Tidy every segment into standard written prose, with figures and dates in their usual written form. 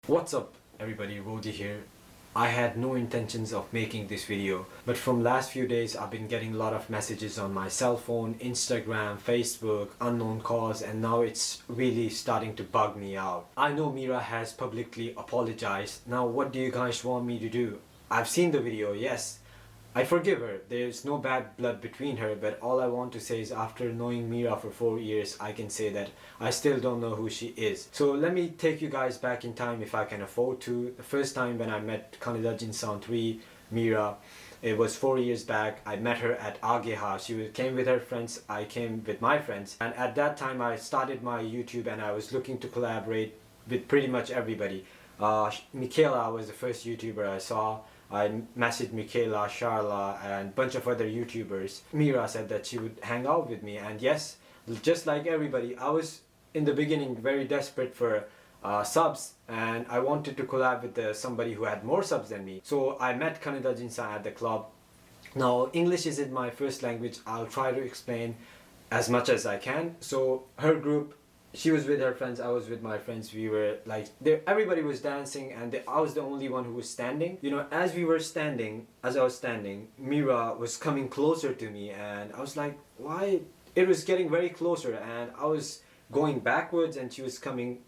What's up everybody, Rodi here. I had no intentions of making this video, but from last few days I've been getting a lot of messages on my cell phone, Instagram, Facebook, unknown calls, and now it's really starting to bug me out. I know Mira has publicly apologized. Now what do you guys want me to do? I've seen the video, yes. I forgive her. There's no bad blood between her, but all I want to say is after knowing Mira for 4 years, I can say that I still don't know who she is. So let me take you guys back in time if I can afford to. The first time when I met Kanadajin3, Mira, it was 4 years back. I met her at Ageha. She came with her friends, I came with my friends. And at that time I started my YouTube and I was looking to collaborate with pretty much everybody. Michaela was the first YouTuber I saw. I messaged Michaela, Sharla, and a bunch of other YouTubers. Mira said that she would hang out with me, and yes, just like everybody, I was in the beginning very desperate for subs, and I wanted to collab with somebody who had more subs than me. So I met Kanadajin3 at the club. Now English isn't my first language. I'll try to explain as much as I can. So her group, she was with her friends, I was with my friends. We were like, everybody was dancing and I was the only one who was standing. You know, as I was standing, Mira was coming closer to me and I was like, why? It was getting very closer and I was going backwards and she was going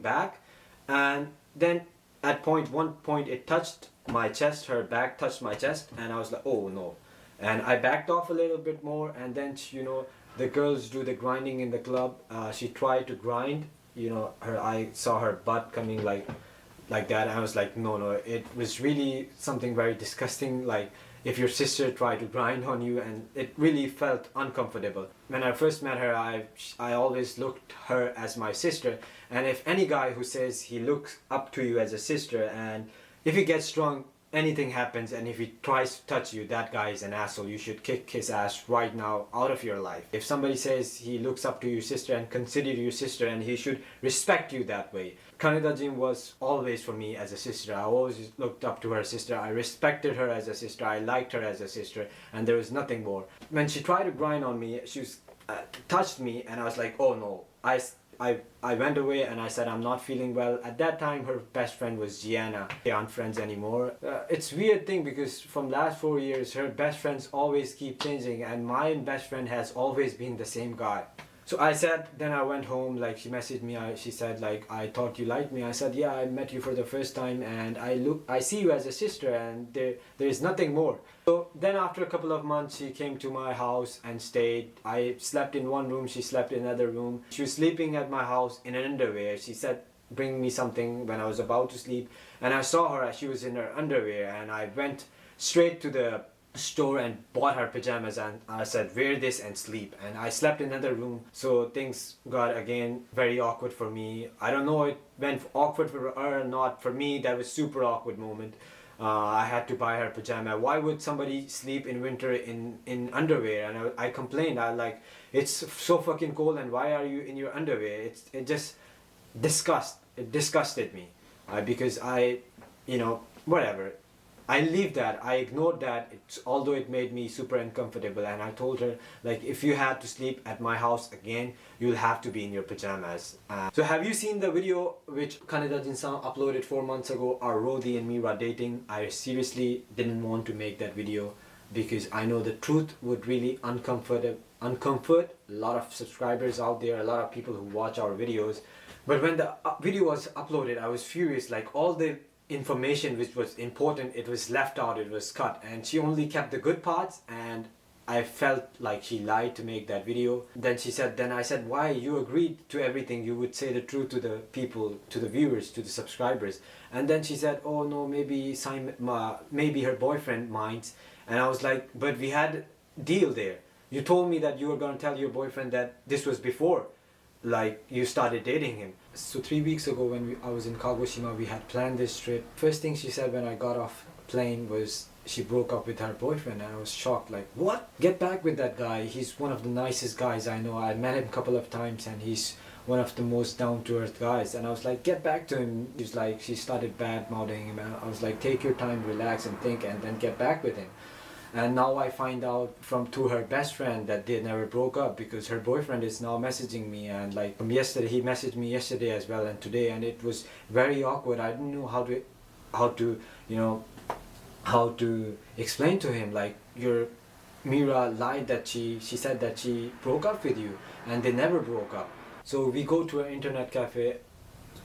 back. And then at one point it touched my chest, her back touched my chest, and I was like, oh no. And I backed off a little bit more, and then, you know, the girls do the grinding in the club. She tried to grind, you know, I saw her butt coming like that, and I was like, no, it was really something very disgusting, like if your sister tried to grind on you, and it really felt uncomfortable. When I first met her, I always looked her as my sister, and if any guy who says he looks up to you as a sister, and if he gets drunk, anything happens, and if he tries to touch you, that guy is an asshole. You should kick his ass right now out of your life. If somebody says he looks up to your sister and consider you sister, and he should respect you that way. Kanadajin was always for me as a sister. I always looked up to her sister. I respected her as a sister. I liked her as a sister, and there was nothing more. When she tried to grind on me, she touched me, and I was like, oh no. I went away and I said I'm not feeling well. At that time her best friend was Gianna. They aren't friends anymore. It's a weird thing because from last 4 years her best friends always keep changing, and my best friend has always been the same guy. So I said, then I went home, like she messaged me, she said like, I thought you liked me. I said, yeah, I met you for the first time and I see you as a sister, and there is nothing more. So then after a couple of months she came to my house and stayed. I slept in one room, she slept in another room. She was sleeping at my house in an underwear. She said, bring me something when I was about to sleep, and I saw her as she was in her underwear, and I went straight to the store and bought her pajamas, and I said, wear this and sleep. And I slept in another room, so things got again very awkward for me. I don't know, it went awkward for her or not. For me that was super awkward moment. I had to buy her pajama. Why would somebody sleep in winter in underwear? And I complained. I like, it's so fucking cold and why are you in your underwear? It just disgusted me, because you know, whatever. I leave that, I ignored that, although it made me super uncomfortable, and I told her, like, if you had to sleep at my house again, you'll have to be in your pajamas. So have you seen the video which Kanadajin3 uploaded 4 months ago, our Rodi and Mira dating? I seriously didn't want to make that video because I know the truth would really uncomfort a lot of subscribers out there, a lot of people who watch our videos. But when the video was uploaded, I was furious, like all the information which was important, it was left out, it was cut, and she only kept the good parts, and I felt like she lied to make that video. Then I said, why? You agreed to everything, you would say the truth to the people, to the viewers, to the subscribers. And then she said, oh no, maybe her boyfriend minds. And I was like, but we had a deal there. You told me that you were going to tell your boyfriend that this was before, like, you started dating him. So 3 weeks ago when I was in Kagoshima, we had planned this trip. First thing she said when I got off plane was she broke up with her boyfriend, and I was shocked, like, what? Get back with that guy. He's one of the nicest guys I know. I met him a couple of times and he's one of the most down-to-earth guys. And I was like, get back to him. She started bad-mouthing him, and I was like, take your time, relax and think, and then get back with him. And now I find out from through her best friend that they never broke up, because her boyfriend is now messaging me, and like from yesterday, he messaged me yesterday as well and today, and it was very awkward. I didn't know how to you know how to explain to him, like, your Mira lied that she said that she broke up with you, and they never broke up. So we go to an internet cafe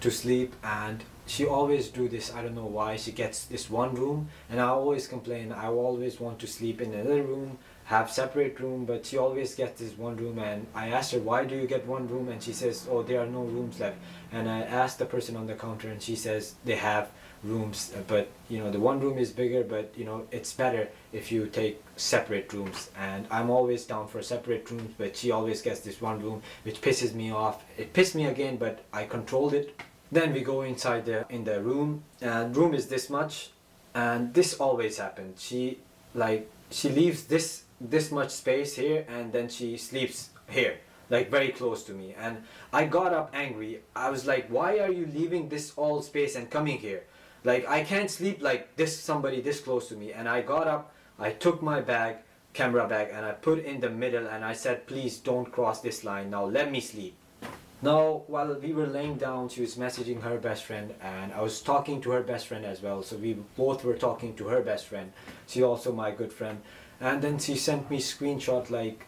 to sleep, and she always do this. I don't know why. She gets this one room, and I always complain. I always want to sleep in another room, have separate room, but she always gets this one room. And I asked her, why do you get one room? And she says, oh, there are no rooms left. And I asked the person on the counter, and she says they have rooms, but the one room is bigger, but it's better if you take separate rooms. And I'm always down for separate rooms, but she always gets this one room, which pisses me off. It pissed me again, but I controlled it. Then we go inside in the room, and room is this much, and this always happens. She leaves this much space here, and then she sleeps here, like very close to me. And I got up angry. I was like, why are you leaving this all space and coming here? Like, I can't sleep like this, somebody this close to me. And I got up, I took my camera bag, and I put it in the middle, and I said, please don't cross this line, now let me sleep. Now, while we were laying down, she was messaging her best friend, and I was talking to her best friend as well. So we both were talking to her best friend. She's also my good friend. And then she sent me screenshot like,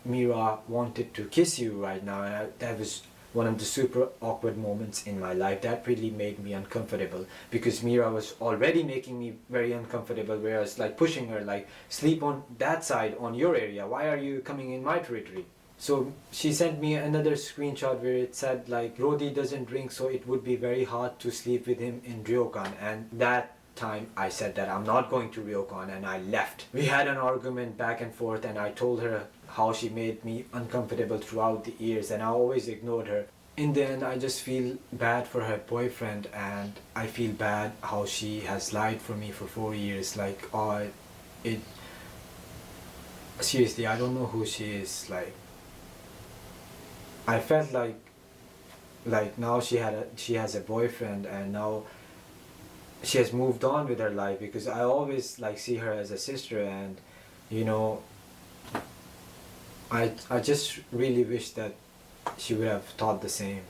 Mira wanted to kiss you right now. And that was one of the super awkward moments in my life. That really made me uncomfortable, because Mira was already making me very uncomfortable, whereas like pushing her, like, sleep on that side, on your area. Why are you coming in my territory? So she sent me another screenshot where it said like, Rodi doesn't drink, so it would be very hard to sleep with him in Ryokan. And that time I said that I'm not going to Ryokan, and I left. We had an argument back and forth, and I told her how she made me uncomfortable throughout the years, and I always ignored her. In the end, I just feel bad for her boyfriend, and I feel bad how she has lied for me for 4 years. Like, seriously, I don't know who she is. Like, I felt like now she has a boyfriend, and now she has moved on with her life, because I always like see her as a sister, and I just really wish that she would have thought the same.